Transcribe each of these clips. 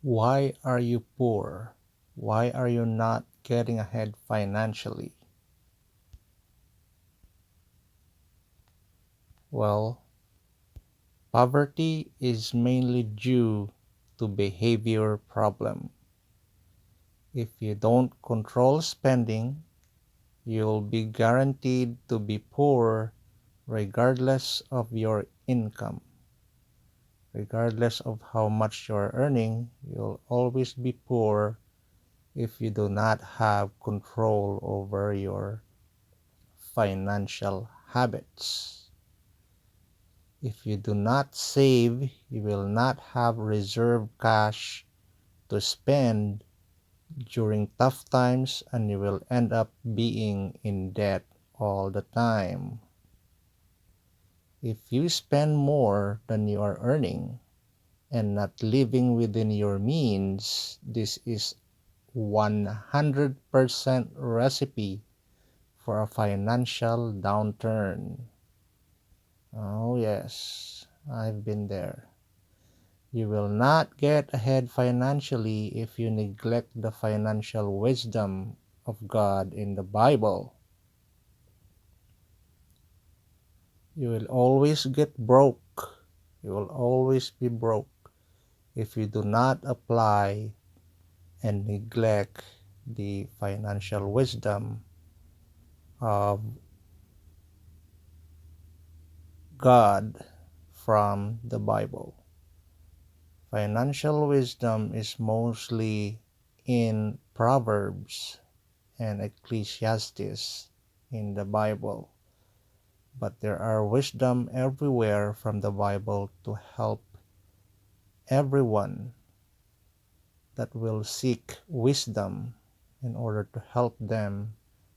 Why are you poor? Why are you not getting ahead financially? Well, poverty is mainly due to behavior problem. If you don't control spending, you'll be guaranteed to be poor regardless of your income. Regardless of how much you're earning, you'll always be poor if you do not have control over your financial habits. If you do not save, you will not have reserve cash to spend during tough times, and you will end up being in debt all the time. If you spend more than you are earning and not living within your means, this is 100% recipe for a financial downturn. Oh yes, I've been there. You will not get ahead financially if you neglect the financial wisdom of God in the Bible. You will always get broke. You will always be broke if you do not apply and neglect the financial wisdom of God from the Bible. Financial wisdom is mostly in Proverbs and Ecclesiastes in the Bible, but there are wisdom everywhere from the Bible to help everyone that will seek wisdom in order to help them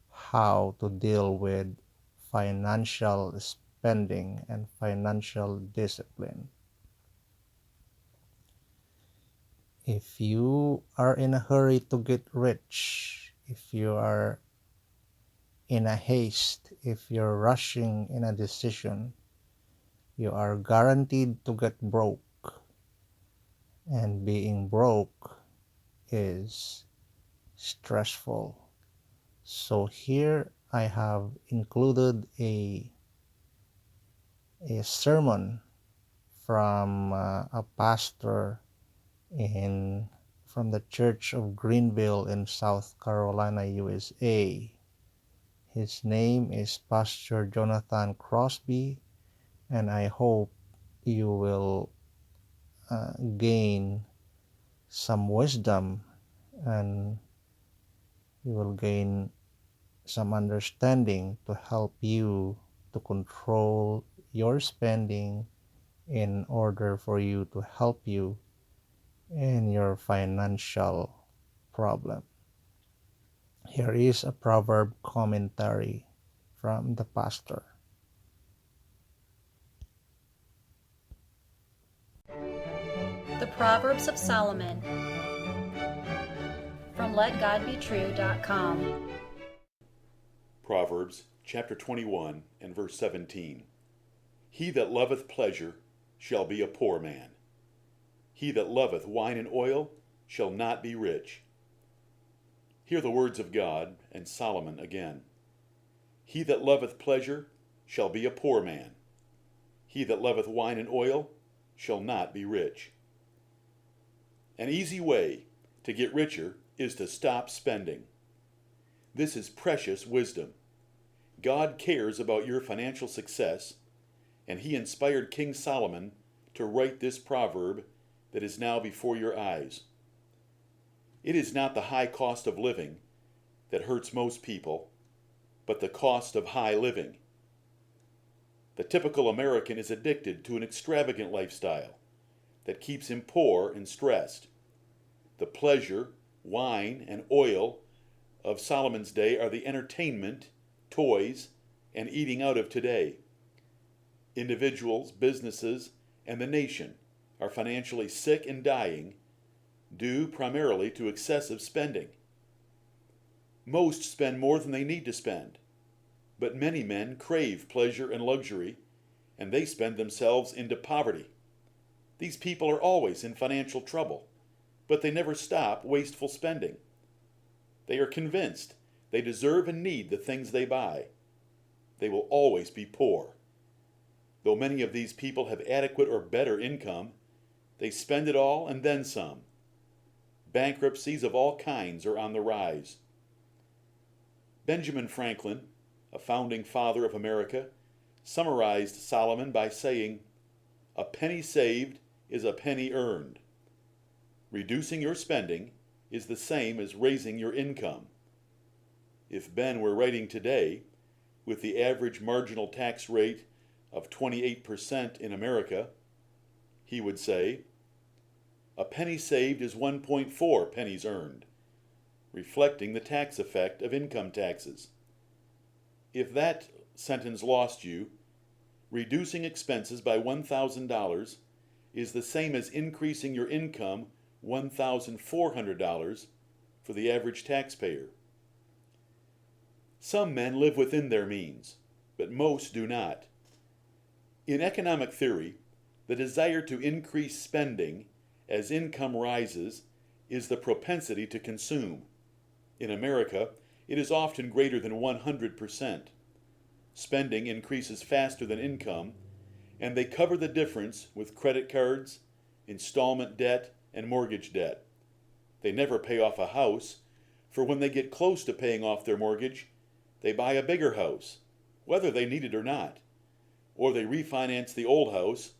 how to deal with financial spending and financial discipline. If you are in a hurry to get rich, if you are in a haste, if you're rushing in a decision, you are guaranteed to get broke. And being broke is stressful. So here I have included a sermon from a pastor in from the Church of Greenville in South Carolina, USA. His name is Pastor Jonathan Crosby, and I hope you will gain some wisdom, and you will gain some understanding to help you to control your spending in order for you to help you in your financial problem. Here is a proverb commentary from the pastor. The Proverbs of Solomon from LetGodBetrue.com. Proverbs chapter 21 and verse 17. He that loveth pleasure shall be a poor man. He that loveth wine and oil shall not be rich. Hear the words of God and Solomon again. He that loveth pleasure shall be a poor man. He that loveth wine and oil shall not be rich. An easy way to get richer is to stop spending. This is precious wisdom. God cares about your financial success, and he inspired King Solomon to write this proverb that is now before your eyes. It is not the high cost of living that hurts most people, but the cost of high living. The typical American is addicted to an extravagant lifestyle that keeps him poor and stressed. The pleasure, wine, and oil of Solomon's day are the entertainment, toys, and eating out of today. Individuals, businesses, and the nation are financially sick and dying due primarily to excessive spending. Most spend more than they need to spend, but many men crave pleasure and luxury, and they spend themselves into poverty. These people are always in financial trouble. but they never stop wasteful spending. They are convinced they deserve and need the things they buy. They will always be poor. Though many of these people have adequate or better income, they spend it all and then some. Bankruptcies of all kinds are on the rise. Benjamin Franklin, a founding father of America, summarized Solomon by saying, "A penny saved is a penny earned." Reducing your spending is the same as raising your income. If Ben were writing today, with the average marginal tax rate of 28% in America, he would say, "A penny saved is 1.4 pennies earned," reflecting the tax effect of income taxes. If that sentence lost you, reducing expenses by $1,000 is the same as increasing your income $1,400 for the average taxpayer. Some men live within their means, but most do not. In economic theory, the desire to increase spending as income rises is the propensity to consume. In America, it is often greater than 100%. Spending increases faster than income, and they cover the difference with credit cards, installment debt, and mortgage debt. They never pay off a house, for when they get close to paying off their mortgage, they buy a bigger house, whether they need it or not, or they refinance the old house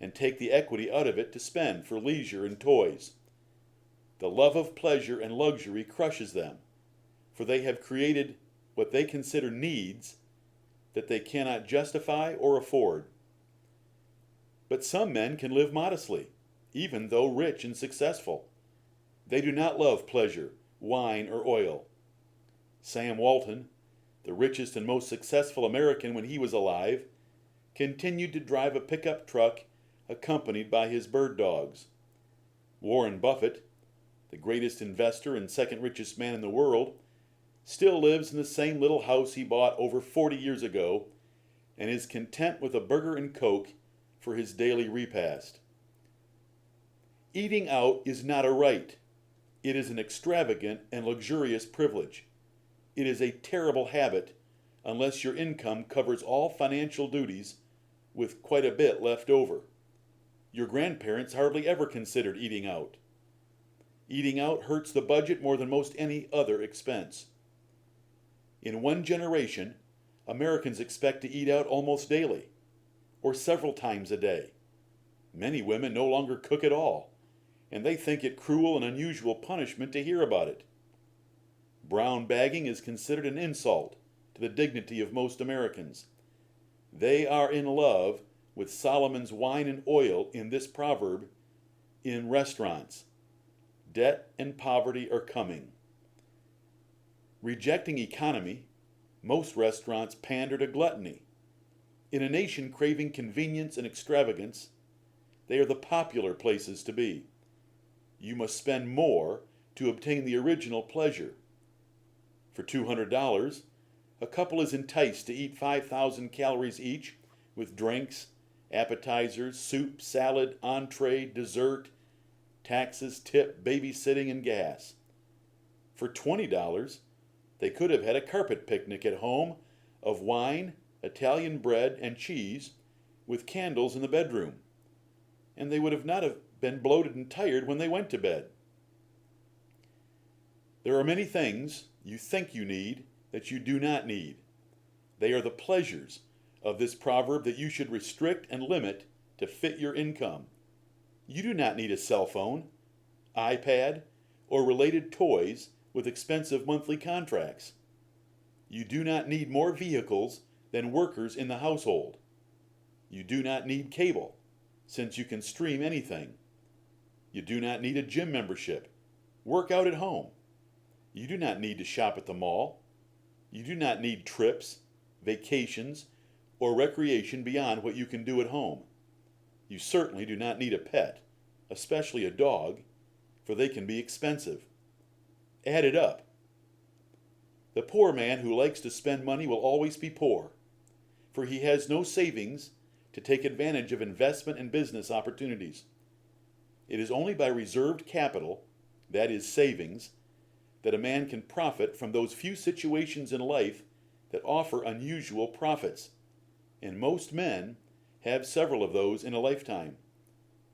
and take the equity out of it to spend for leisure and toys. The love of pleasure and luxury crushes them, for they have created what they consider needs that they cannot justify or afford. But some men can live modestly, even though rich and successful. They do not love pleasure, wine, or oil. Sam Walton, the richest and most successful American when he was alive, continued to drive a pickup truck accompanied by his bird dogs. Warren Buffett, the greatest investor and second richest man in the world, still lives in the same little house he bought over 40 years ago and is content with a burger and Coke for his daily repast. Eating out is not a right. It is an extravagant and luxurious privilege. It is a terrible habit unless your income covers all financial duties with quite a bit left over. Your grandparents hardly ever considered eating out. Eating out hurts the budget more than most any other expense. In one generation, Americans expect to eat out almost daily, or several times a day. Many women no longer cook at all, and they think it cruel and unusual punishment to hear about it. Brown bagging is considered an insult to the dignity of most Americans. They are in love with Solomon's wine and oil in this proverb in restaurants. Debt and poverty are coming. Rejecting economy, most restaurants pander to gluttony. In a nation craving convenience and extravagance, they are the popular places to be. You must spend more to obtain the original pleasure. For $200, a couple is enticed to eat 5,000 calories each with drinks, appetizers, soup, salad, entree, dessert, taxes, tip, babysitting, and gas. For $20, they could have had a carpet picnic at home of wine, Italian bread, and cheese with candles in the bedroom, and they would have not have been bloated and tired when they went to bed. There are many things you think you need that you do not need. They are the pleasures of this proverb that you should restrict and limit to fit your income. You do not need a cell phone, iPad, or related toys with expensive monthly contracts. You do not need more vehicles than workers in the household. You do not need cable, since you can stream anything. You do not need a gym membership. Work out at home. You do not need to shop at the mall. You do not need trips, vacations, or recreation beyond what you can do at home. You certainly do not need a pet, especially a dog, for they can be expensive. Add it up. The poor man who likes to spend money will always be poor, for he has no savings to take advantage of investment and business opportunities. It is only by reserved capital, that is, savings, that a man can profit from those few situations in life that offer unusual profits. And most men have several of those in a lifetime.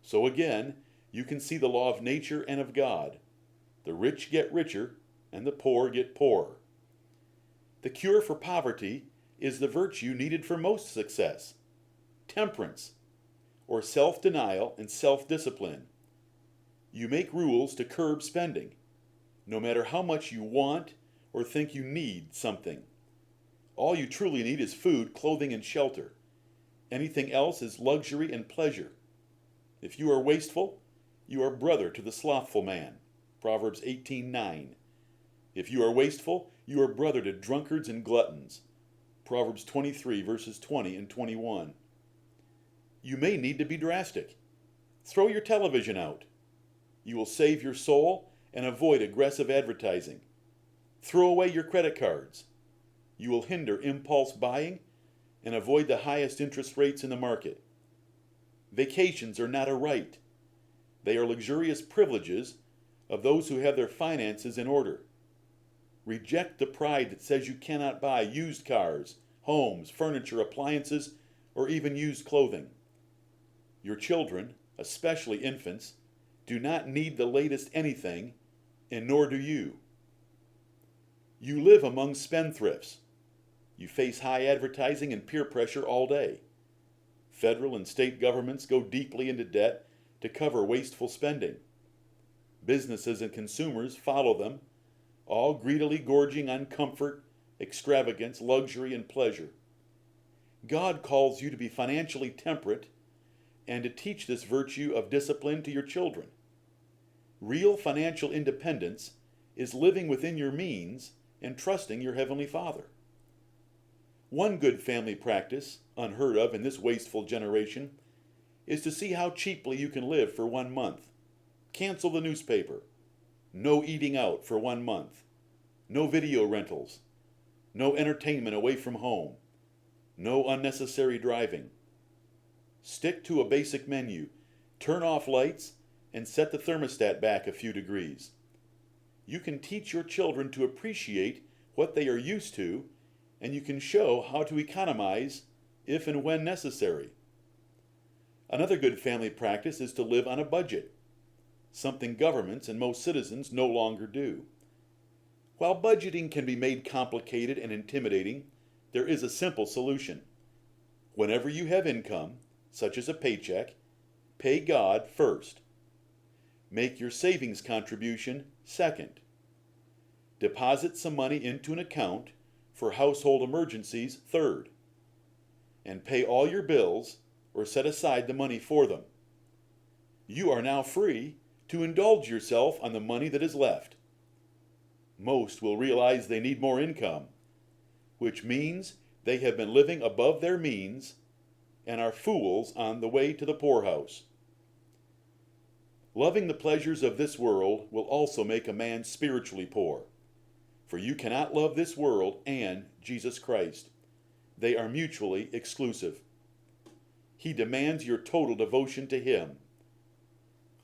So again, you can see the law of nature and of God. The rich get richer, and the poor get poorer. The cure for poverty is the virtue needed for most success: temperance, or self-denial and self-discipline. You make rules to curb spending, no matter how much you want or think you need something. All you truly need is food, clothing, and shelter. Anything else is luxury and pleasure. If you are wasteful, you are brother to the slothful man. Proverbs 18:9. If you are wasteful, you are brother to drunkards and gluttons. Proverbs 23 verses 20 and 21. You may need to be drastic. Throw your television out. You will save your soul and avoid aggressive advertising. Throw away your credit cards. You will hinder impulse buying and avoid the highest interest rates in the market. Vacations are not a right. They are luxurious privileges of those who have their finances in order. Reject the pride that says you cannot buy used cars, homes, furniture, appliances, or even used clothing. Your children, especially infants, do not need the latest anything, and nor do you. You live among spendthrifts. You face high advertising and peer pressure all day. Federal and state governments go deeply into debt to cover wasteful spending. Businesses and consumers follow them, all greedily gorging on comfort, extravagance, luxury, and pleasure. God calls you to be financially temperate and to teach this virtue of discipline to your children. Real financial independence is living within your means and trusting your Heavenly Father. One good family practice, unheard of in this wasteful generation, is to see how cheaply you can live for 1 month. Cancel the newspaper. No eating out for 1 month. No video rentals. No entertainment away from home. No unnecessary driving. Stick to a basic menu. Turn off lights and set the thermostat back a few degrees. You can teach your children to appreciate what they are used to, and you can show how to economize if and when necessary. Another good family practice is to live on a budget, something governments and most citizens no longer do. While budgeting can be made complicated and intimidating, there is a simple solution. Whenever you have income, such as a paycheck, pay God first. Make your savings contribution second. Deposit some money into an account for household emergencies third. And pay all your bills or set aside the money for them. You are now free to indulge yourself on the money that is left. Most will realize they need more income, which means they have been living above their means and are fools on the way to the poorhouse. Loving the pleasures of this world will also make a man spiritually poor, for you cannot love this world and Jesus Christ. They are mutually exclusive. He demands your total devotion to Him.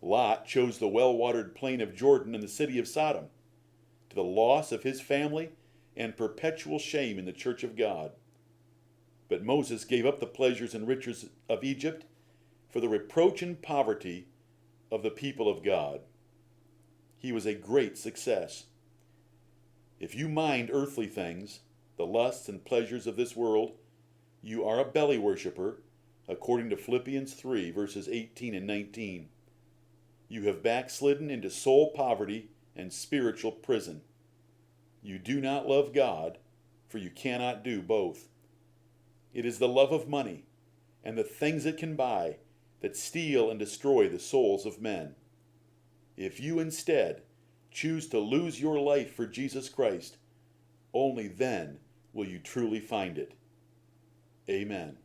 Lot chose the well-watered plain of Jordan and the city of Sodom, to the loss of his family and perpetual shame in the church of God. But Moses gave up the pleasures and riches of Egypt for the reproach and poverty of the people of God. He was a great success. If you mind earthly things, the lusts and pleasures of this world, you are a belly worshiper, according to Philippians 3, verses 18 and 19. You have backslidden into soul poverty and spiritual prison. You do not love God, for you cannot do both. It is the love of money and the things it can buy that steal and destroy the souls of men. If you instead choose to lose your life for Jesus Christ, only then will you truly find it. Amen.